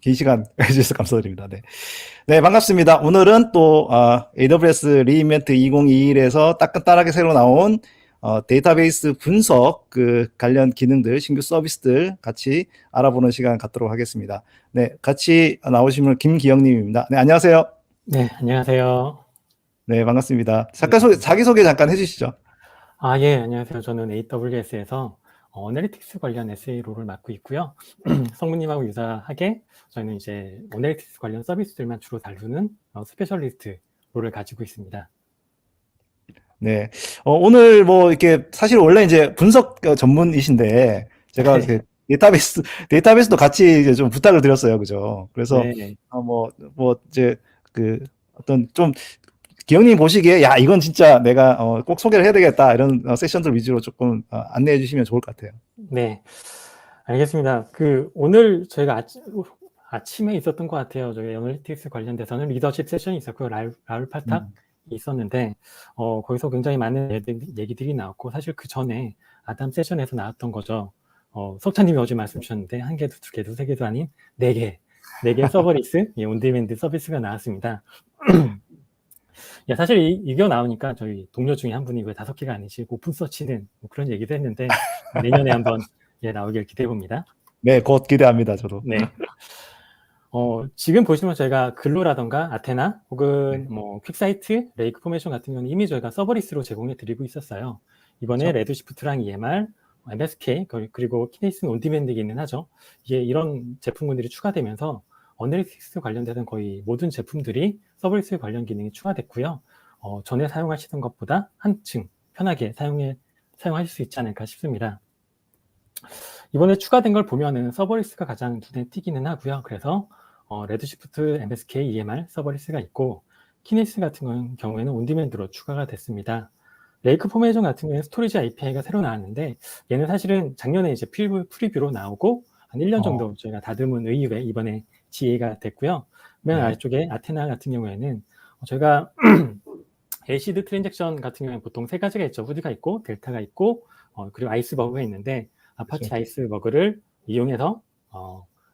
긴 시간 해주셔서 감사드립니다. 네. 네, 반갑습니다. 오늘은 또 AWS 리인벤트 2021에서 따끈따하게 새로 나온 데이터베이스 분석 그 관련 기능들, 신규 서비스들 같이 알아보는 시간 갖도록 하겠습니다. 네, 같이 나오신 분 김기영님입니다. 네, 안녕하세요. 네, 안녕하세요. 네, 반갑습니다. 네, 자기소개 잠깐 해주시죠. 예, 안녕하세요. 저는 AWS에서 어널리틱스 관련 SE 롤을 맡고 있고요. 성무님하고 유사하게 저희는 이제 어널리틱스 관련 서비스들만 주로 다루는 스페셜리스트 롤을 가지고 있습니다. 네, 오늘 뭐 이렇게 사실 원래 이제 분석 전문이신데 제가 이렇게 데이터베이스도 같이 이제 좀 부탁을 드렸어요, 그죠? 그래서 네, 이제 그 어떤 좀 기영님 보시기에 야 이건 진짜 내가 꼭 소개를 해야 되겠다 이런 세션들 위주로 조금 안내해 주시면 좋을 것 같아요. 네, 알겠습니다. 오늘 저희가 아침에 있었던 것 같아요. 저희 어널리틱스 관련돼서는 리더십 세션이 있었고요. 라울 파탁이 있었는데 거기서 굉장히 많은 얘기들이 나왔고, 사실 그 전에 아담 세션에서 나왔던 거죠. 석찬님이 어제 말씀 주셨는데 한 개도 두 개도 세 개도 아닌 네 개 서버리스 온디맨드 서비스가 나왔습니다. 사실 이거 나오니까 저희 동료 중에 한 분이 왜 5개가 아니시고 오픈서치는 뭐 그런 얘기도 했는데 내년에 한번 나오길 기대해 봅니다. 네, 곧 기대합니다, 저도. 네. 지금 보시면 저희가 글로라던가 아테나 혹은 뭐 퀵사이트, 레이크 포메이션 같은 경우는 이미 저희가 서버리스로 제공해 드리고 있었어요. 이번에 그렇죠? 레드시프트랑 EMR, MSK 그리고 키네시스 온디맨드기는 하죠. 이게 이런 제품군들이 추가되면서 어널리틱스 관련된 거의 모든 제품들이 서버리스 관련 기능이 추가됐고요. 전에 사용하시던 것보다 한층 편하게 사용하실 수 있지 않을까 싶습니다. 이번에 추가된 걸 보면은 서버리스가 가장 눈에 띄기는 하고요. 그래서 레드시프트, MSK, EMR 서버리스가 있고, 키네시스 같은 경우에는 온디맨드로 추가가 됐습니다. 레이크 포메이션 같은 경우에는 스토리지 API가 새로 나왔는데, 얘는 사실은 작년에 이제 프리뷰로 나오고 한 1년 정도 저희가 다듬은 이후에 이번에 GA가 됐고요. 맨 아래쪽에 아테나 같은 경우에는 저희가 에이시드 트랜잭션 같은 경우에는 보통 3가지가 있죠. 후드가 있고 델타가 있고 그리고 아이스버그가 있는데, 아파치 그렇죠. 아이스버그를 이용해서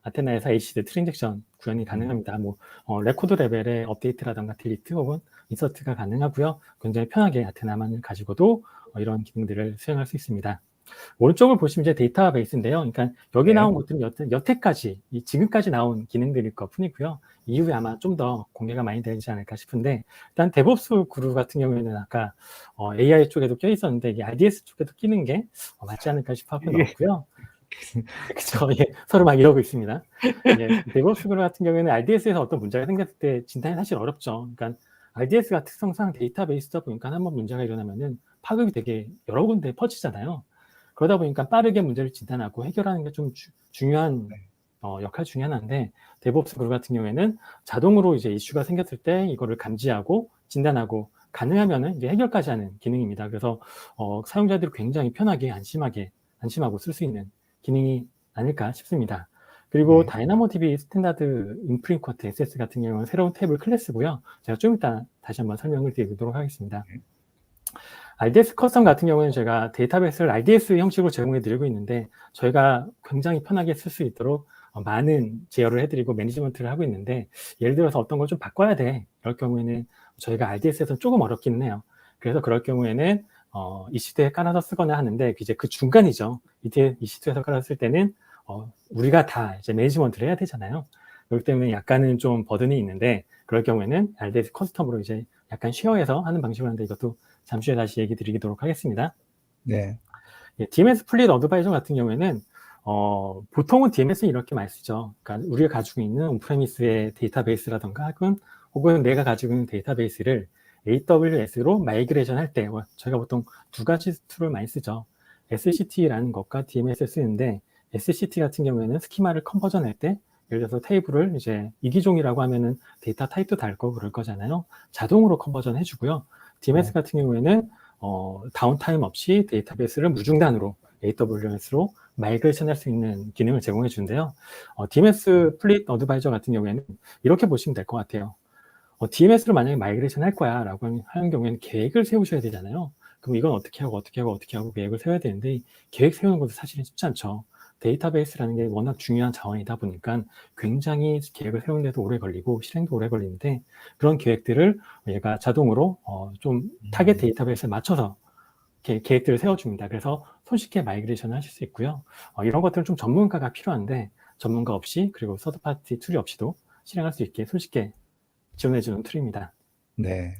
아테나에서 에이시드 트랜잭션 구현이 가능합니다. 뭐 레코드 레벨의 업데이트라든가 딜리트 혹은 인서트가 가능하고요. 굉장히 편하게 아테나만을 가지고도 이런 기능들을 수행할 수 있습니다. 오른쪽을 보시면 이제 데이터베이스인데요. 그러니까 여기 나온 것들은 여태까지 지금까지 나온 기능들일 것 뿐이고요. 이후에 아마 좀 더 공개가 많이 되지 않을까 싶은데, 일단 데브옵스 그룹 같은 경우에는 아까 AI 쪽에도 껴 있었는데 이게 RDS 쪽에도 끼는 게 맞지 않을까 싶어 하고 넣었고요. 그쵸. 서로 막 이러고 있습니다. 데브옵스 그룹 같은 경우에는 RDS에서 어떤 문제가 생겼을 때 진단이 사실 어렵죠. 그러니까 RDS가 특성상 데이터베이스다 보니까 한번 문제가 일어나면은 파급이 되게 여러 군데 퍼지잖아요. 그러다 보니까 빠르게 문제를 진단하고 해결하는 게 좀 중요한 역할 중에 하나인데, 데브옵스 그룹 같은 경우에는 자동으로 이제 이슈가 생겼을 때 이거를 감지하고 진단하고 가능하면은 이제 해결까지 하는 기능입니다. 그래서 사용자들이 굉장히 편하게 안심하고 쓸 수 있는 기능이 아닐까 싶습니다. 그리고 다이나모DB 스탠다드 인프리쿼트 SS 같은 경우는 새로운 테이블 클래스고요. 제가 좀 이따 다시 한번 설명을 드리도록 하겠습니다. RDS 커스텀 같은 경우는 제가 데이터베이스를 RDS 형식으로 제공해 드리고 있는데, 저희가 굉장히 편하게 쓸 수 있도록 많은 제어를 해드리고 매니지먼트를 하고 있는데, 예를 들어서 어떤 걸 좀 바꿔야 돼. 이럴 경우에는 저희가 RDS에서 조금 어렵기는 해요. 그래서 그럴 경우에는 EC2에 깔아서 쓰거나 하는데, 이제 그 중간이죠. EC2에서 깔아서 쓸 때는 우리가 다 이제 매니지먼트를 해야 되잖아요. 그렇기 때문에 약간은 좀 버든이 있는데, 그럴 경우에는 RDS 커스텀으로 이제 약간 쉐어해서 하는 방식으로 하는데, 이것도 잠시 후에 다시 얘기 드리도록 하겠습니다. 네. DMS 플릿 어드바이저 같은 경우에는 보통은 DMS는 이렇게 많이 쓰죠. 그러니까 우리가 가지고 있는 온프레미스의 데이터베이스라던가 혹은 내가 가지고 있는 데이터베이스를 AWS로 마이그레이션 할 때 저희가 보통 2가지 툴을 많이 쓰죠. SCT라는 것과 DMS를 쓰는데, SCT 같은 경우에는 스키마를 컨버전 할 때, 예를 들어서 테이블을 이제 이기종이라고 하면은 데이터 타입도 달고 그럴 거잖아요. 자동으로 컨버전 해주고요. DMS 같은 경우에는 다운타임 없이 데이터베이스를 무중단으로 AWS로 마이그레이션 할 수 있는 기능을 제공해 주는데요. DMS 플릿 어드바이저 같은 경우에는 이렇게 보시면 될 것 같아요. DMS로 만약에 마이그레이션 할 거야 라고 하는 경우에는 계획을 세우셔야 되잖아요. 그럼 이건 어떻게 하고 계획을 세워야 되는데, 계획 세우는 것도 사실은 쉽지 않죠. 데이터베이스라는 게 워낙 중요한 자원이다 보니까 굉장히 계획을 세우는데도 오래 걸리고 실행도 오래 걸리는데 그런 계획들을 얘가 자동으로 좀 타겟 데이터베이스에 맞춰서 계획들을 세워줍니다. 그래서 손쉽게 마이그레이션을 하실 수 있고요. 이런 것들은 좀 전문가가 필요한데 전문가 없이 그리고 서드파티 툴이 없이도 실행할 수 있게 손쉽게 지원해주는 툴입니다. 네.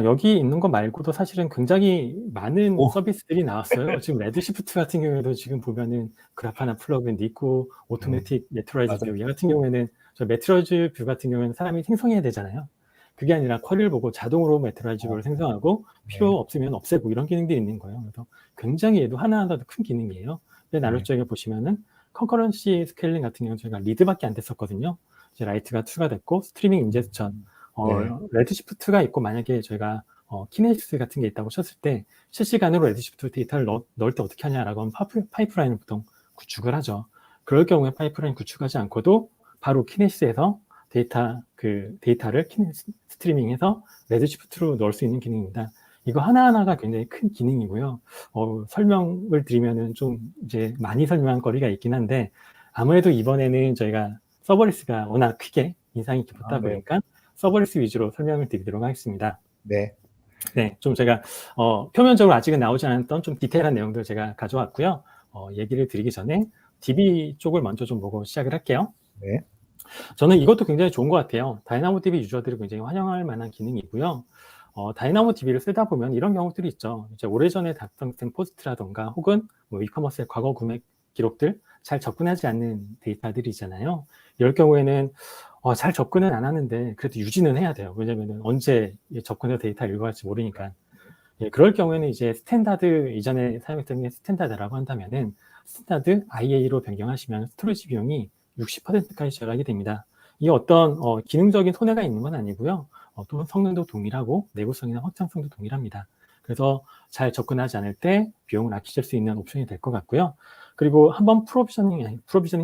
여기 있는 거 말고도 사실은 굉장히 많은 오. 서비스들이 나왔어요. 지금 레드시프트 같은 경우에도 지금 보면은 그라파나 플러그인도 있고 오토매틱 메트로이즈 맞아요. 뷰, 얘 같은 경우에는 저 메트로이즈 뷰 같은 경우에는 사람이 생성해야 되잖아요. 그게 아니라 쿼리를 보고 자동으로 메트로이즈 뷰를 생성하고 필요 네. 없으면 없애고 이런 기능들이 있는 거예요. 그래서 굉장히 얘도 하나하나도 큰 기능이에요. 맨 아래쪽에 보시면은 컨커런시 스케일링 같은 경우는 저희가 리드밖에 안 됐었거든요. 이제 라이트가 추가됐고 스트리밍 인제스천, 네. 레드시프트가 있고 만약에 저희가 키네시스 같은 게 있다고 쳤을 때 실시간으로 레드시프트 데이터를 넣을 때 어떻게 하냐라고 하면 파이프라인을 보통 구축을 하죠. 그럴 경우에 파이프라인 구축하지 않고도 바로 키네시스에서 데이터를 스트리밍해서 레드시프트로 넣을 수 있는 기능입니다. 이거 하나하나가 굉장히 큰 기능이고요. 설명을 드리면은 좀 이제 많이 설명한 거리가 있긴 한데 아무래도 이번에는 저희가 서버리스가 워낙 크게 인상이 깊었다 네. 보니까 서버리스 위주로 설명을 드리도록 하겠습니다. 네. 네, 좀 제가 표면적으로 아직은 나오지 않았던 좀 디테일한 내용들을 제가 가져왔고요. 얘기를 드리기 전에 DB 쪽을 먼저 좀 보고 시작을 할게요. 네. 저는 이것도 굉장히 좋은 것 같아요. 다이나모DB 유저들이 굉장히 환영할 만한 기능이고요. 다이나모DB를 쓰다 보면 이런 경우들이 있죠. 이제 오래전에 작성된 포스트라던가 혹은 뭐 이커머스의 과거 구매 기록들 잘 접근하지 않는 데이터들이 있잖아요. 이럴 경우에는 잘 접근은 안 하는데 그래도 유지는 해야 돼요. 왜냐면은 언제 접근해서 데이터를 읽어갈지 모르니까. 예, 그럴 경우에는 이제 스탠다드, 이전에 사용했던 게 스탠다드라고 한다면은 스탠다드 IA로 변경하시면 스토리지 비용이 60%까지 절약이 됩니다. 이게 어떤 기능적인 손해가 있는 건 아니고요. 또 성능도 동일하고 내구성이나 확장성도 동일합니다. 그래서 잘 접근하지 않을 때 비용을 아끼실 수 있는 옵션이 될 것 같고요. 그리고 한번 프로비저닝이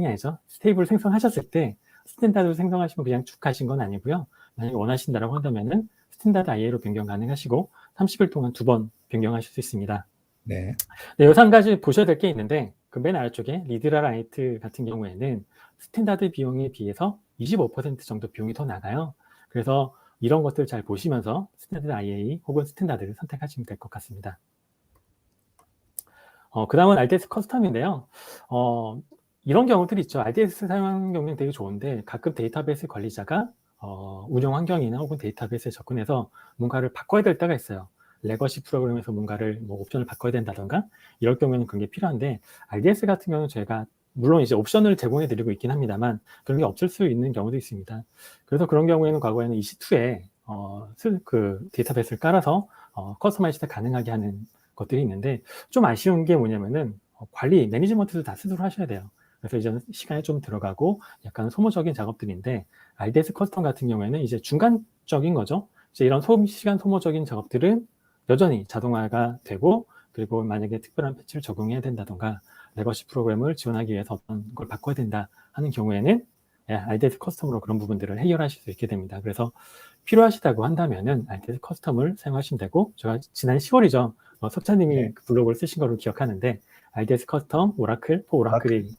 아니죠. 스테이블 생성하셨을 때 스탠다드로 생성하시면 그냥 쭉 가신 건 아니고요. 만약에 원하신다라고 한다면은 스탠다드 IA로 변경 가능하시고 30일 동안 2번 변경하실 수 있습니다. 네. 네, 여기서 한 가지 보셔야 될 게 있는데 그 맨 아래쪽에 리드라 라이트 같은 경우에는 스탠다드 비용에 비해서 25% 정도 비용이 더 나가요. 그래서 이런 것들 잘 보시면서 스탠다드 IA 혹은 스탠다드를 선택하시면 될 것 같습니다. 그 다음은 RDS 커스텀인데요. 이런 경우들이 있죠. RDS 사용하는 경우는 되게 좋은데 가끔 데이터베이스 관리자가 운영 환경이나 혹은 데이터베이스에 접근해서 뭔가를 바꿔야 될 때가 있어요. 레거시 프로그램에서 뭔가를 옵션을 바꿔야 된다던가 이럴 경우에는 그런 게 필요한데 RDS 같은 경우는 저희가 물론 이제 옵션을 제공해 드리고 있긴 합니다만 그런 게 없을 수 있는 경우도 있습니다. 그래서 그런 경우에는 과거에는 EC2에 그 데이터베이스를 깔아서 커스터마이즈가 가능하게 하는 것들이 있는데 좀 아쉬운 게 뭐냐면은 관리, 매니지먼트도 다 스스로 하셔야 돼요. 그래서 이제는 시간이 좀 들어가고 약간 소모적인 작업들인데 RDS 커스텀 같은 경우에는 이제 중간적인 거죠. 이제 이런 시간 소모적인 작업들은 여전히 자동화가 되고 그리고 만약에 특별한 패치를 적용해야 된다던가 레거시 프로그램을 지원하기 위해서 어떤 걸 바꿔야 된다 하는 경우에는 RDS 커스텀으로 그런 부분들을 해결하실 수 있게 됩니다. 그래서 필요하시다고 한다면은 RDS 커스텀을 사용하시면 되고 제가 지난 10월이죠. 석차님이 네. 그 블로그를 쓰신 거로 기억하는데 RDS 커스텀 오라클이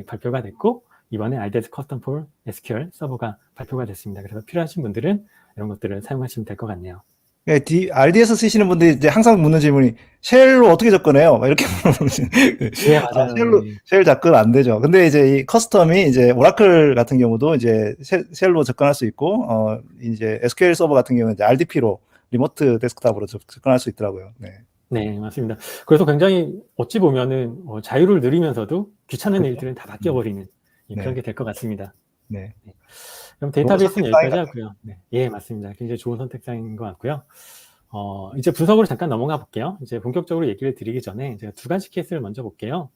발표가 됐고 이번에 RDS 커스텀 for SQL 서버가 발표가 됐습니다. 그래서 필요하신 분들은 이런 것들을 사용하시면 될 것 같네요. 네, RDS 쓰시는 분들이 이제 항상 묻는 질문이 쉘로 어떻게 접근해요? 막 이렇게 물어보시는. 예, 맞아요. 쉘 접근 안 되죠. 근데 이제 이 커스텀이 이제 오라클 같은 경우도 이제 쉘로 접근할 수 있고, 이제 SQL 서버 같은 경우는 이제 RDP로 리모트 데스크탑으로 접근할 수 있더라고요. 네. 네, 맞습니다. 그래서 굉장히 어찌 보면은 자유를 누리면서도 귀찮은 그렇죠? 일들은 다 바뀌어버리는 그런 네. 게 될 것 같습니다. 네. 네. 그럼 좋은 데이터베이스는 선택사항인 여기까지 것 하고요. 네. 예, 맞습니다. 굉장히 좋은 선택사인 것 같고요. 이제 분석으로 잠깐 넘어가 볼게요. 이제 본격적으로 얘기를 드리기 전에 제가 두 가지 케이스를 먼저 볼게요.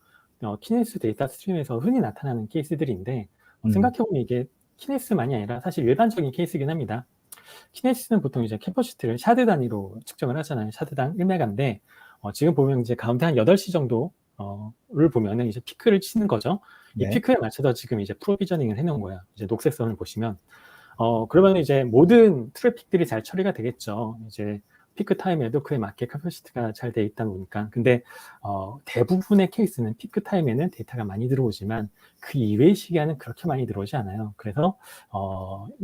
키네시스 데이터 스트림에서 흔히 나타나는 케이스들인데 생각해보면 이게 키네시스만이 아니라 사실 일반적인 케이스이긴 합니다. 키네시스는 보통 이제 캐퍼시티를 샤드 단위로 측정을 하잖아요. 샤드당 1메가인데 지금 보면 이제 가운데 한 8시 정도를 보면은 이제 피크를 치는 거죠. 이 네. 피크에 맞춰서 지금 이제 프로비저닝을 해놓은 거예요. 이제 녹색 선을 보시면 그러면 이제 모든 트래픽들이 잘 처리가 되겠죠. 이제 피크 타임에도 그에 맞게 캐퍼시티가 잘 돼 있다 보니까. 근데 대부분의 케이스는 피크 타임에는 데이터가 많이 들어오지만 그 이외의 시간은 그렇게 많이 들어오지 않아요. 그래서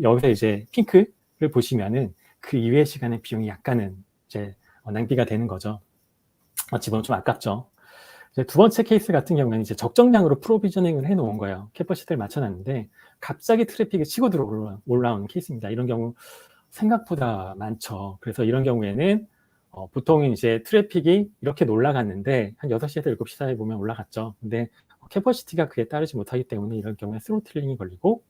여기서 이제 핑크를 보시면은 그 이외의 시간의 비용이 약간은 이제 낭비가 되는 거죠. 어찌 보면 좀 아깝죠. 이제 두 번째 케이스 같은 경우에는 이제 적정량으로 프로비저닝을 해놓은 거예요. 캐퍼시티를 맞춰놨는데 갑자기 트래픽이 치고 들어 올라오는 케이스입니다. 이런 경우 생각보다 많죠. 그래서 이런 경우에는 보통 이제 트래픽이 이렇게 올라갔는데 한 6시에서 7시 사이에 보면 올라갔죠. 근데 캐퍼시티가 그에 따르지 못하기 때문에 이런 경우에 스로틀링이 걸리고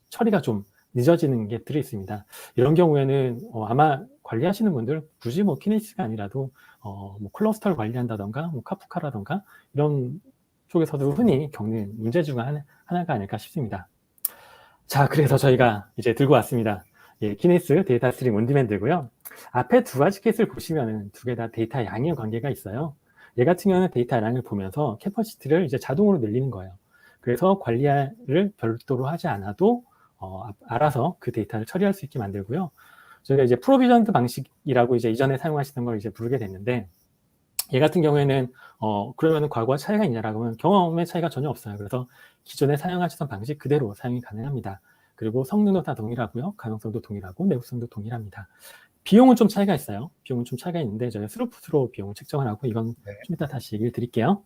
처리가 좀 늦어지는 게 들어있습니다. 이런 경우에는 아마 관리하시는 분들 굳이 뭐 키네시스가 아니라도 뭐 클러스터를 관리한다던가 뭐 카프카라던가 이런 쪽에서도 흔히 겪는 문제 중 하나가 아닐까 싶습니다. 자, 그래서 저희가 이제 들고 왔습니다. 예, 키네시스 데이터 스트림 온디맨드고요. 앞에 두 가지 케이스를 보시면은 두 개 다 데이터 양의 관계가 있어요. 얘 같은 경우는 데이터 양을 보면서 캐퍼시티를 이제 자동으로 늘리는 거예요. 그래서 관리를 별도로 하지 않아도 알아서 그 데이터를 처리할 수 있게 만들고요. 저희가 이제 프로비전드 방식이라고 이제 이전에 사용하시던 걸 이제 부르게 됐는데, 얘 같은 경우에는 그러면 과거와 차이가 있냐라고 하면 경험의 차이가 전혀 없어요. 그래서 기존에 사용하시던 방식 그대로 사용이 가능합니다. 그리고 성능도 다 동일하고요. 가용성도 동일하고 내구성도 동일합니다. 비용은 좀 차이가 있어요. 비용은 좀 차이가 있는데 저희가 스루풋으로 비용을 책정을 하고 이건 좀 이따 다시 얘기를 드릴게요.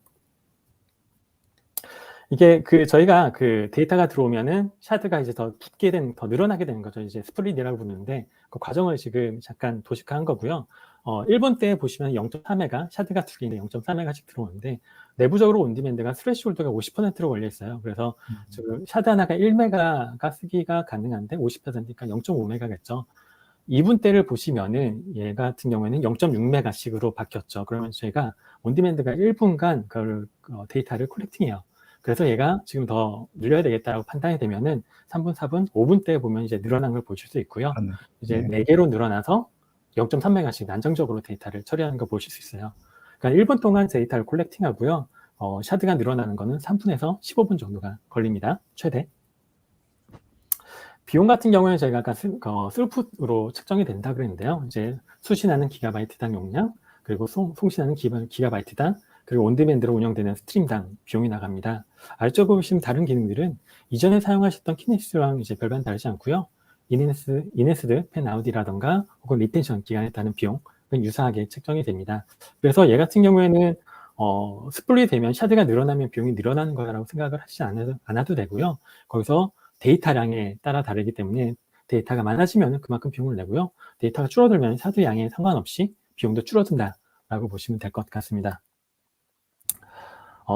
이게 저희가 데이터가 들어오면은 샤드가 이제 더 늘어나게 되는 거죠. 이제 스플릿이라고 부르는데 그 과정을 지금 잠깐 도식화한 거고요. 1분 때 보시면 0.4메가, 샤드가 2개인데 0.4메가씩 들어오는데 내부적으로 온디맨드가 스레시홀드가 50%로 걸려 있어요. 그래서 지금 샤드 하나가 1메가가 쓰기가 가능한데 50%니까 0.5메가겠죠. 2분 때를 보시면은 얘 같은 경우에는 0.6메가씩으로 바뀌었죠. 그러면 저희가 온디맨드가 1분간 그 데이터를 콜렉팅해요. 그래서 얘가 지금 더 늘려야 되겠다고 판단이 되면은 3분, 4분, 5분 때 보면 이제 늘어난 걸 보실 수 있고요. 이제 4개로 늘어나서 0.3메가씩 안정적으로 데이터를 처리하는 거 보실 수 있어요. 그러니까 1분 동안 데이터를 콜렉팅하고요. 샤드가 늘어나는 거는 3분에서 15분 정도가 걸립니다. 최대. 비용 같은 경우에는 저희가 아까 스루풋으로 측정이 된다 그랬는데요. 이제 수신하는 기가바이트당 용량, 그리고 송신하는 기가바이트당, 그리고 온디맨드로 운영되는 스트림당 비용이 나갑니다. 아래쪽으로 보시면 다른 기능들은 이전에 사용하셨던 키네시스랑 이제 별반 다르지 않고요. 이네스드, 펜아웃이라던가 혹은 리텐션 기간에 따른 비용은 유사하게 책정이 됩니다. 그래서 얘 같은 경우에는 스플릿이 되면 샤드가 늘어나면 비용이 늘어나는 거라고 생각을 하시지 않아도 되고요. 거기서 데이터량에 따라 다르기 때문에 데이터가 많아지면 그만큼 비용을 내고요. 데이터가 줄어들면 샤드 양에 상관없이 비용도 줄어든다라고 보시면 될 것 같습니다.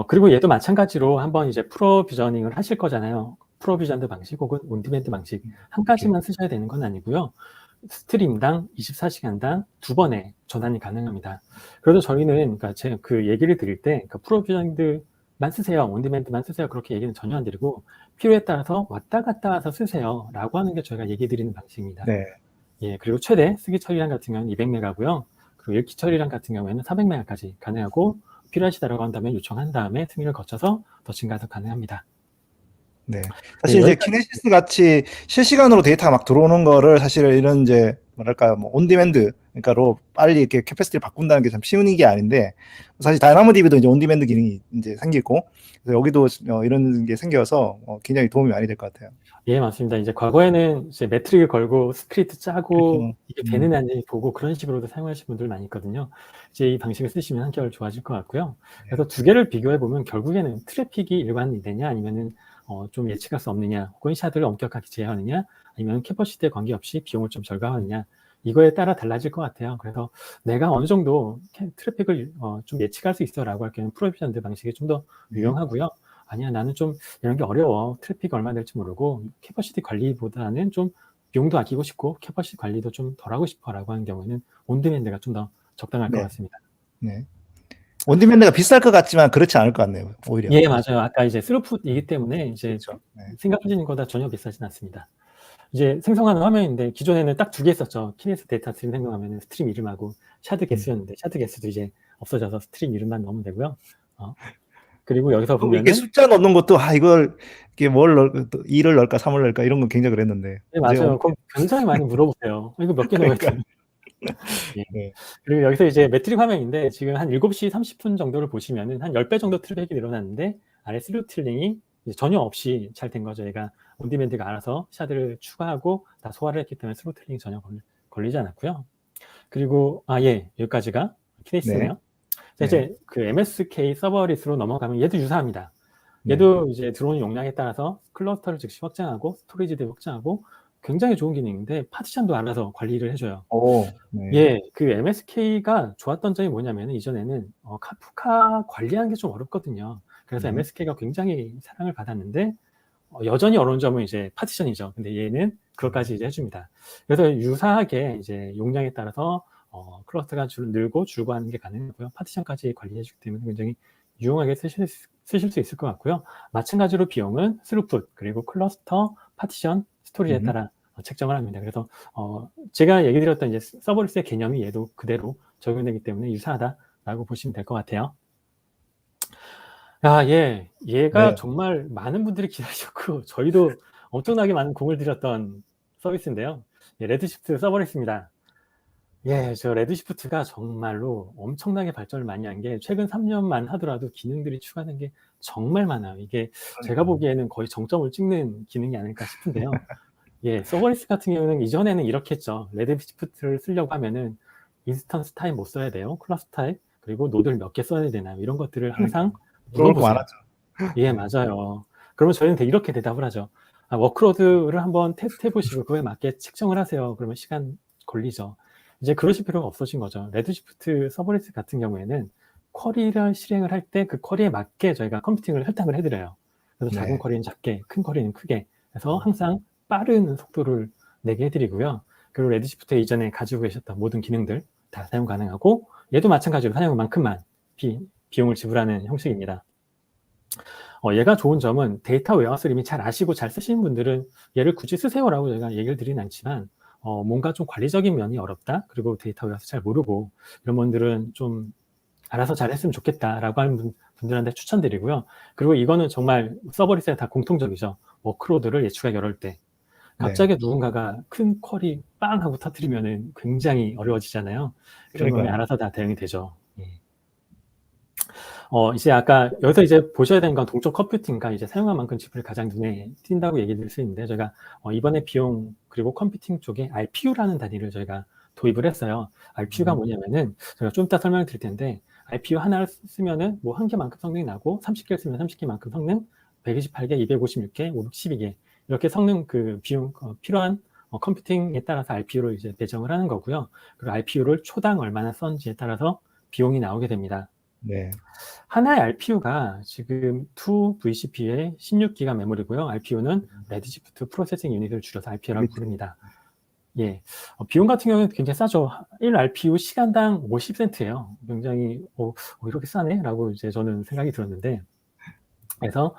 그리고 얘도 마찬가지로 한번 이제 프로비저닝을 하실 거잖아요. 프로비전드 방식 혹은 온디맨드 방식 한 가지만 쓰셔야 되는 건 아니고요. 스트림당 24시간당 2번의 전환이 가능합니다. 그래서 저희는 그러니까 제가 그 얘기를 드릴 때 그러니까 프로비전드만 쓰세요, 온디맨드만 쓰세요 그렇게 얘기는 전혀 안 드리고 필요에 따라서 왔다 갔다 해서 쓰세요라고 하는 게 저희가 얘기 드리는 방식입니다. 네. 예, 그리고 최대 쓰기 처리량 같은 경우는 200메가고요. 그리고 읽기 처리량 같은 경우에는 400메가까지 가능하고 필요하시다라고 한다면 요청한 다음에 승인을 거쳐서 더 증가도 가능합니다. 네. 사실 이제 키네시스 같이 실시간으로 데이터가 막 들어오는 거를 사실 이런 이제 뭐랄까요, 뭐 온디맨드, 그러니까로 빨리 이렇게 캐패시티를 바꾼다는 게 참 쉬운 게 아닌데 사실 다이나모DB도 이제 온디맨드 기능이 이제 생기고 그래서 여기도 이런 게 생겨서 굉장히 도움이 많이 될 것 같아요. 예, 맞습니다. 이제 과거에는 이제 매트릭을 걸고 스크립트 짜고 그렇죠. 이게 되는 안 보고 그런 식으로도 사용하시는 분들 많이 있거든요. 이제 이 방식을 쓰시면 한결 좋아질 것 같고요. 그래서 두 개를 비교해 보면 결국에는 트래픽이 일반이 되냐 아니면은 좀 예측할 수 없느냐, 혹은 샤드를 엄격하게 제어하느냐, 아니면 캐퍼시티에 관계없이 비용을 좀 절감하느냐, 이거에 따라 달라질 것 같아요. 그래서 내가 어느 정도 트래픽을 좀 예측할 수 있어라고 할 경우는 프로비전드 방식이 좀 더 유용하고요. 아니야, 나는 좀 이런 게 어려워. 트래픽 얼마 될지 모르고 캐퍼시티 관리보다는 좀 비용도 아끼고 싶고 캐퍼시티 관리도 좀 덜 하고 싶어라고 하는 경우에는 온디맨드가 좀 더 적당할 것 같습니다. 네. 온디맨드가 비쌀 것 같지만 그렇지 않을 것 같네요. 오히려. 예, 맞아요. 아까 이제 스루풋이기 때문에 이제 그렇죠. 네. 생각하시는 것보다 전혀 비싸진 않습니다. 이제 생성하는 화면인데 기존에는 딱 2개 있었죠. 키네시스 데이터 스트림 생성하면 스트림 이름하고 샤드 개수였는데 샤드 개수도 이제 없어져서 스트림 이름만 넣으면 되고요. 그리고 여기서 보면은 이게 숫자 넣는 것도 이걸 이게 뭘 2를 넣을까 3을 넣을까 이런 건 굉장히 그랬는데. 네, 맞아요. 그럼 굉장히 많이 물어보세요. 이거 몇 개 넣어야 돼? 예. 네. 그리고 여기서 이제 매트릭 화면인데 지금 한 7시 30분 정도를 보시면은 한 10배 정도 트래픽이 늘어났는데 아래 스루틀링이 전혀 없이 잘 된 거죠. 얘가 온디맨드가 알아서 샤드를 추가하고 다 소화를 했기 때문에 스루틀링이 전혀 걸리지 않았고요. 그리고 예, 여기까지가 네. 케이스네요. 자, 네. 이제 그 MSK 서버릿으로 넘어가면 얘도 유사합니다. 네. 얘도 이제 들어오는 용량에 따라서 클러스터를 즉시 확장하고 스토리지도 확장하고 굉장히 좋은 기능인데 파티션도 알아서 관리를 해줘요. 네. 예, 그 MSK가 좋았던 점이 뭐냐면 이전에는 카프카 관리하는 게 좀 어렵거든요. 그래서 MSK가 굉장히 사랑을 받았는데 여전히 어려운 점은 이제 파티션이죠. 근데 얘는 그것까지 이제 해줍니다. 그래서 유사하게 이제 용량에 따라서 클러스터가 늘고 줄고 하는 게 가능하고요. 파티션까지 관리해주기 때문에 굉장히 유용하게 쓰실 수 있을 것 같고요. 마찬가지로 비용은 스루풋 그리고 클러스터, 파티션, 스토리지에 따라 책정을 합니다. 그래서 제가 얘기 드렸던 이제 서버리스의 개념이 얘도 그대로 적용되기 때문에 유사하다라고 보시면 될 것 같아요. 얘가 네. 정말 많은 분들이 기다리셨고 저희도 엄청나게 많은 공을 들였던 서비스인데요. 레드시프트 서버리스입니다. 저 레드시프트가 정말로 엄청나게 발전을 많이 한 게 최근 3년만 하더라도 기능들이 추가된 게 정말 많아요. 이게 제가 보기에는 거의 정점을 찍는 기능이 아닐까 싶은데요. 서버리스 같은 경우는 이전에는 이렇게 했죠. 레드시프트를 쓰려고 하면은 인스턴스 타입 못 써야 돼요. 클래스 타입, 그리고 노드를 몇 개 써야 되나요? 이런 것들을 항상 물어볼 거 물어보세요. 많았죠. 맞아요. 그러면 저희는 이렇게 대답을 하죠. 워크로드를 한번 테스트 해보시고 그거에 맞게 책정을 하세요. 그러면 시간 걸리죠. 이제 그러실 필요가 없어진 거죠. 레드시프트 서버리스 같은 경우에는 쿼리를 실행을 할 때 그 쿼리에 맞게 저희가 컴퓨팅을 할당을 해드려요. 그래서 작은 네. 쿼리는 작게, 큰 쿼리는 크게. 그래서 항상 빠른 속도를 내게 해드리고요. 그리고 레드시프트 이전에 가지고 계셨던 모든 기능들 다 사용 가능하고 얘도 마찬가지로 사용만큼만 비용을 지불하는 형식입니다. 얘가 좋은 점은 데이터 웨어하우스를 이미 잘 아시고 잘 쓰시는 분들은 얘를 굳이 쓰세요라고 제가 얘기를 드리진 않지만 뭔가 좀 관리적인 면이 어렵다. 그리고 데이터 웨어하우스 잘 모르고 이런 분들은 좀 알아서 잘 했으면 좋겠다라고 하는 분들한테 추천드리고요. 그리고 이거는 정말 서버리스에 다 공통적이죠. 워크로드를 예측하기 어려울 때 갑자기 누군가가 큰 쿼리 빵 하고 터뜨리면은 굉장히 어려워지잖아요. 그런 거면 알아서 다 대응이 되죠. 이제 아까 여기서 이제 보셔야 되는 건 동적 컴퓨팅과 이제 사용한 만큼 지표를 가장 눈에 띈다고 얘기 드릴 수 있는데 저희가 이번에 비용 그리고 컴퓨팅 쪽에 RPU라는 단위를 저희가 도입을 했어요. RPU가 뭐냐면은 제가 좀 이따 설명을 드릴 텐데 RPU 하나를 쓰면은 뭐 한 개만큼 성능이 나고 30개를 쓰면 30개만큼 성능, 128개, 256개, 512개 이렇게 성능 그 비용 필요한 컴퓨팅에 따라서 RPU를 이제 배정을 하는 거고요. 그리고 RPU를 초당 얼마나 썼는지에 따라서 비용이 나오게 됩니다. 하나의 RPU가 지금 2VCP의 16기가 메모리고요. RPU는 레드시프트 프로세싱 유닛을 줄여서 RPU라고 부릅니다. 비용 같은 경우는 굉장히 싸죠. 1RPU 시간당 50센트예요. 굉장히 이렇게 싸네? 라고 이제 저는 생각이 들었는데 그래서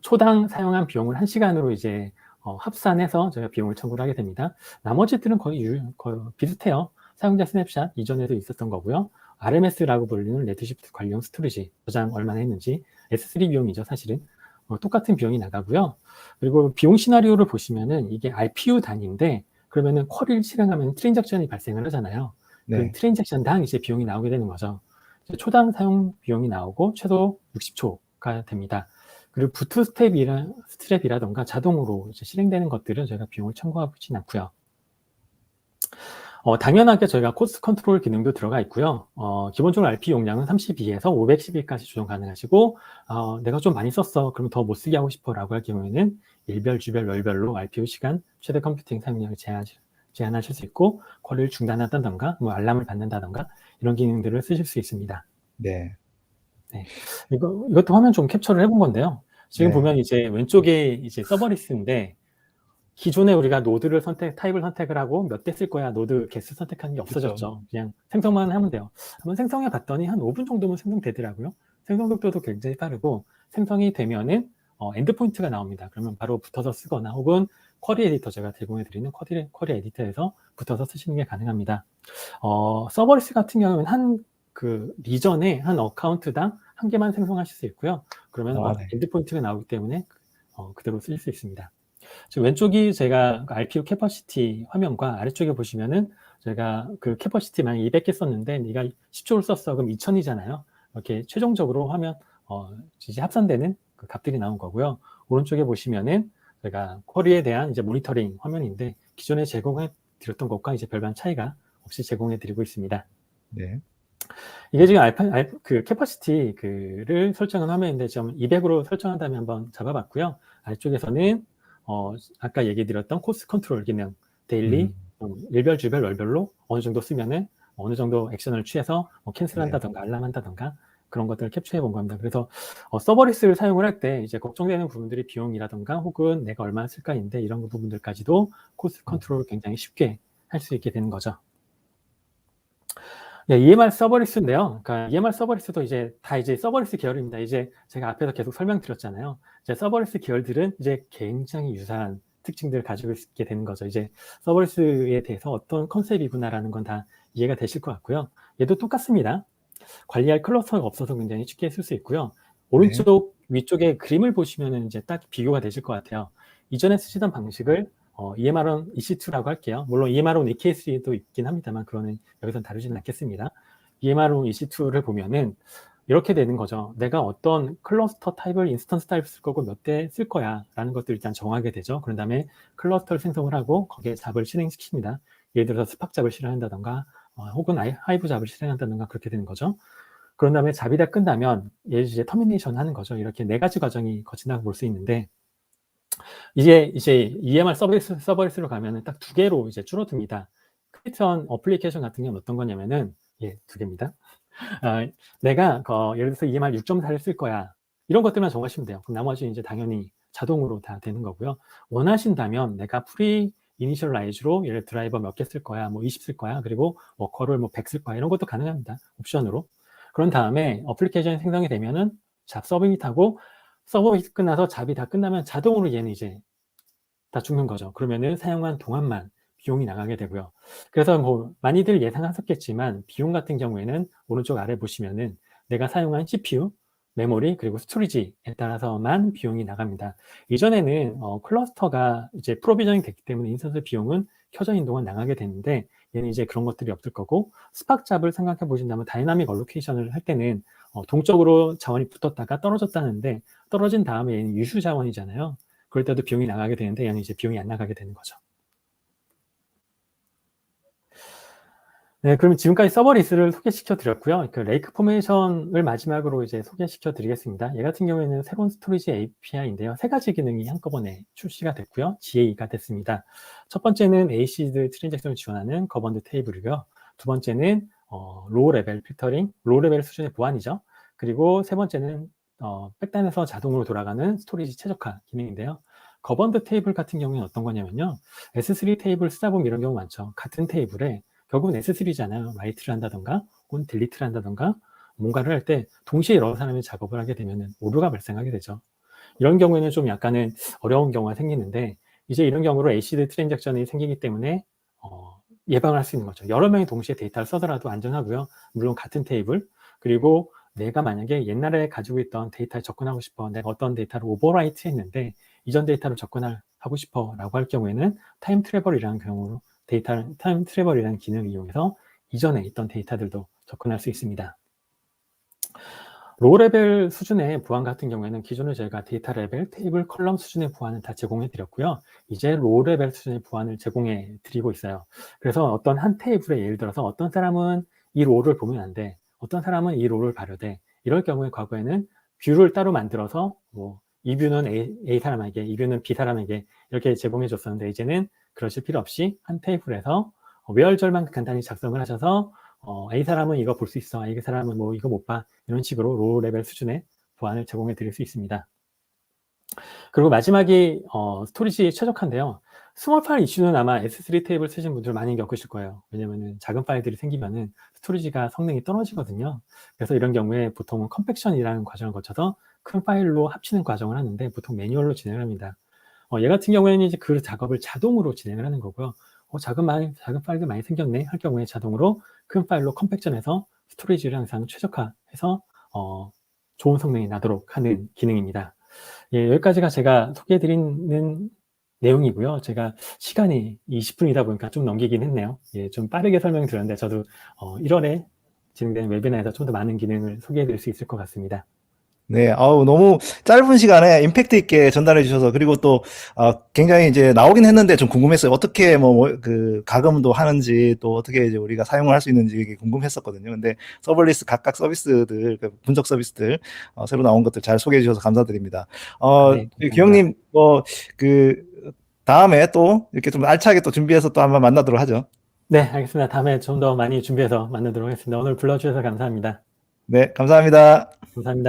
초당 사용한 비용을 1시간으로 이제 합산해서 저희가 비용을 청구를 하게 됩니다. 나머지들은 거의 비슷해요. 사용자 스냅샷 이전에도 있었던 거고요. RMS라고 불리는 레드시프트 관리용 스토리지 저장 얼마나 했는지 S3 비용이죠 사실은 똑같은 비용이 나가고요. 그리고 비용 시나리오를 보시면은 이게 RPU 단위인데 그러면은 쿼리를 실행하면 트랜잭션이 발생을 하잖아요. 그 트랜잭션당 이제 비용이 나오게 되는 거죠. 초당 사용 비용이 나오고 최소 60초가 됩니다. 그리고 부트 스트랩이라던가 자동으로 이제 실행되는 것들은 저희가 비용을 청구하고 있지는 않고요. 당연하게 저희가 코스트 컨트롤 기능도 들어가 있고요. 기본적으로 RP 용량은 32에서 512까지 조정 가능하시고 내가 좀 많이 썼어. 그럼 더 못 쓰게 하고 싶어 라고 할 경우에는 일별, 주별, 월별로 RPU 시간, 최대 컴퓨팅 사용량을 제한하실 수 있고 쿼리를 중단한다던가 뭐 알람을 받는다던가 이런 기능들을 쓰실 수 있습니다. 이것도 화면 좀 캡처를 해본 건데요. 지금 보면 이제 왼쪽에 이제 서버리스인데 기존에 우리가 노드를 타입을 선택을 하고 몇 대 쓸 거야 노드 개수 선택하는 게 없어졌죠. 그냥 생성만 하면 돼요. 한번 생성해 봤더니 한 5분 정도면 생성되더라고요. 생성 속도도 굉장히 빠르고 생성이 되면은 엔드포인트가 나옵니다. 그러면 바로 붙어서 쓰거나 혹은 쿼리 에디터 제가 제공해 드리는 쿼리 에디터에서 붙어서 쓰시는 게 가능합니다. 서버리스 같은 경우는 한 그 리전에 한 어카운트당 한 개만 생성하실 수 있고요. 그러면 엔드포인트가 나오기 때문에 그대로 쓰실 수 있습니다. 지금 왼쪽이 제가 RPU 캐퍼시티 화면과 아래쪽에 보시면은 제가 그 캐퍼시티 만약 200개 썼는데 네가 10초를 썼어. 그럼 2000이잖아요. 이렇게 최종적으로 하면 이제 합산되는 그 값들이 나온 거고요. 오른쪽에 보시면은 제가 쿼리에 대한 이제 모니터링 화면인데 기존에 제공해 드렸던 것과 이제 별반 차이가 없이 제공해 드리고 있습니다. 네. 이게 지금 그 캐퍼시티 그를 설정한 화면인데 지금 200으로 설정한 다음에 한번 잡아봤고요. 아래쪽에서는 아까 얘기 드렸던 코스 컨트롤 기능, 데일리, 일별, 주별, 월별로 어느 정도 쓰면은 어느 정도 액션을 취해서 캔슬한다던가 알람한다던가 그런 것들을 캡처해 본 겁니다. 그래서 서버리스를 사용을 할 때 이제 걱정되는 부분들이 비용이라던가 혹은 내가 얼마나 쓸까인데 이런 부분들까지도 코스 컨트롤을 굉장히 쉽게 할 수 있게 되는 거죠. 네, EMR 서버리스인데요. 그러니까 EMR 서버리스도 이제 다 이제 서버리스 계열입니다. 이제 제가 앞에서 계속 설명드렸잖아요. 이제 서버리스 계열들은 이제 굉장히 유사한 특징들을 가지고 있게 되는 거죠. 이제 서버리스에 대해서 어떤 컨셉이구나라는 건 다 이해가 되실 것 같고요. 얘도 똑같습니다. 관리할 클러스터가 없어서 굉장히 쉽게 쓸 수 있고요. 오른쪽 위쪽에 그림을 보시면은 이제 딱 비교가 되실 것 같아요. 이전에 쓰시던 방식을 EMR1 EC2라고 할게요. 물론 EMR1 EKS도 있긴 합니다만 그거는 여기서 다루지는 않겠습니다. EMR1 EC2를 보면은 이렇게 되는 거죠. 내가 어떤 클러스터 타입을 인스턴스 타입을 쓸 거고 몇 대 쓸 거야 라는 것들을 일단 정하게 되죠. 그런 다음에 클러스터를 생성을 하고 거기에 잡을 실행시킵니다. 예를 들어서 스팍 잡을 실행한다던가 혹은 하이브 잡을 실행한다던가 그렇게 되는 거죠. 그런 다음에 잡이 다 끝나면 얘 이제 터미네이션 하는 거죠. 이렇게 네 가지 과정이 거친다고 볼 수 있는데 이제 EMR 서버리스로 가면은 딱 두 개로 이제 줄어듭니다. 크리에이션 어플리케이션 같은 경우는 어떤 거냐면은 두 개입니다. 내가 예를 들어서 EMR 6.4를 쓸 거야. 이런 것들만 정하시면 돼요. 그럼 나머지 이제 당연히 자동으로 다 되는 거고요. 원하신다면 내가 프리 이니셜라이즈로 예를 드라이버 몇 개 쓸 거야, 뭐 20 쓸 거야, 그리고 워커를 뭐 100 쓸 거야 이런 것도 가능합니다. 옵션으로. 그런 다음에 어플리케이션이 생성이 되면은 잡 서브밋하고 서브밋 끝나서 잡이 다 끝나면 자동으로 얘는 이제 다 죽는 거죠. 그러면은 사용한 동안만 비용이 나가게 되고요. 그래서 뭐 많이들 예상하셨겠지만 비용 같은 경우에는 오른쪽 아래 보시면은 내가 사용한 CPU, 메모리 그리고 스토리지에 따라서만 비용이 나갑니다. 이전에는 클러스터가 이제 프로비저닝 됐기 때문에 인스턴스 비용은 켜져 있는 동안 나가게 되는데 얘는 이제 그런 것들이 없을 거고 스팍 잡을 생각해 보신다면 다이나믹 얼로케이션을 할 때는 동적으로 자원이 붙었다가 떨어졌다는데 떨어진 다음에 얘는 유휴 자원이잖아요. 그럴 때도 비용이 나가게 되는데 얘는 이제 비용이 안 나가게 되는 거죠. 네, 그럼 지금까지 서버리스를 소개시켜 드렸고요. 그 레이크 포메이션을 마지막으로 이제 소개시켜 드리겠습니다. 얘 같은 경우에는 새로운 스토리지 API인데요. 세 가지 기능이 한꺼번에 출시가 됐고요. GA가 됐습니다. 첫 번째는 ACID 트랜잭션을 지원하는 거번드 테이블이고요. 두 번째는 로우 레벨 필터링, 로우 레벨 수준의 보안이죠. 그리고 세 번째는 백단에서 자동으로 돌아가는 스토리지 최적화 기능인데요. 거번드 테이블 같은 경우에는 어떤 거냐면요. S3 테이블 쓰다 보면 이런 경우 많죠. 같은 테이블에 결국은 S3잖아요. 라이트를 한다던가 혹은 딜리트를 한다던가 뭔가를 할 때 동시에 여러 사람이 작업을 하게 되면 오류가 발생하게 되죠. 이런 경우에는 좀 약간은 어려운 경우가 생기는데 이제 이런 경우로 ACID 트랜잭션이 생기기 때문에 예방을 할 수 있는 거죠. 여러 명이 동시에 데이터를 써더라도 안전하고요. 물론 같은 테이블 그리고 내가 만약에 옛날에 가지고 있던 데이터에 접근하고 싶어 내가 어떤 데이터를 오버라이트 했는데 이전 데이터를 접근하고 싶어 라고 할 경우에는 타임 트래블이라는 경우로 타임 트래블이라는 기능을 이용해서 이전에 있던 데이터들도 접근할 수 있습니다. 로우 레벨 수준의 보안 같은 경우에는 기존에 저희가 데이터 레벨, 테이블, 컬럼 수준의 보안을 다 제공해 드렸고요. 이제 로우 레벨 수준의 보안을 제공해 드리고 있어요. 그래서 어떤 한 테이블에 예를 들어서 어떤 사람은 이 로우를 보면 안 돼. 어떤 사람은 이 로우를 봐야 돼. 이럴 경우에 과거에는 뷰를 따로 만들어서 뭐 이 뷰는 A 사람에게, 이 뷰는 B 사람에게 이렇게 제공해 줬었는데 이제는 그러실 필요 없이 한 테이블에서 외열절만 간단히 작성을 하셔서 A 사람은 이거 볼 수 있어. A 사람은 뭐 이거 못 봐. 이런 식으로 로우 레벨 수준의 보안을 제공해 드릴 수 있습니다. 그리고 마지막이 스토리지 최적화인데요. 스몰 파일 이슈는 아마 S3 테이블 쓰신 분들 많이 겪으실 거예요. 왜냐면은 작은 파일들이 생기면은 스토리지가 성능이 떨어지거든요. 그래서 이런 경우에 보통은 컴팩션이라는 과정을 거쳐서 큰 파일로 합치는 과정을 하는데 보통 매뉴얼로 진행을 합니다. 얘 같은 경우에는 이제 그 작업을 자동으로 진행을 하는 거고요. 작은 파일이 많이 생겼네 할 경우에 자동으로 큰 파일로 컴팩션해서 스토리지를 항상 최적화해서 좋은 성능이 나도록 하는 기능입니다. 예, 여기까지가 제가 소개해드리는 내용이고요. 제가 시간이 20분이다 보니까 좀 넘기긴 했네요. 예, 좀 빠르게 설명드렸는데 저도 1월에 진행되는 웨비나에서 좀 더 많은 기능을 소개해드릴 수 있을 것 같습니다. 네, 아우, 너무 짧은 시간에 임팩트 있게 전달해 주셔서, 그리고 또, 굉장히 이제 나오긴 했는데 좀 궁금했어요. 어떻게 가금도 하는지, 또 어떻게 이제 우리가 사용을 할 수 있는지 이게 궁금했었거든요. 근데 서블리스 각각 서비스들, 그 분석 서비스들, 새로 나온 것들 잘 소개해 주셔서 감사드립니다. 네, 감사합니다. 기영님, 그, 다음에 또 이렇게 좀 알차게 또 준비해서 또 한번 만나도록 하죠. 네, 알겠습니다. 다음에 좀 더 많이 준비해서 만나도록 하겠습니다. 오늘 불러주셔서 감사합니다. 네, 감사합니다. 감사합니다.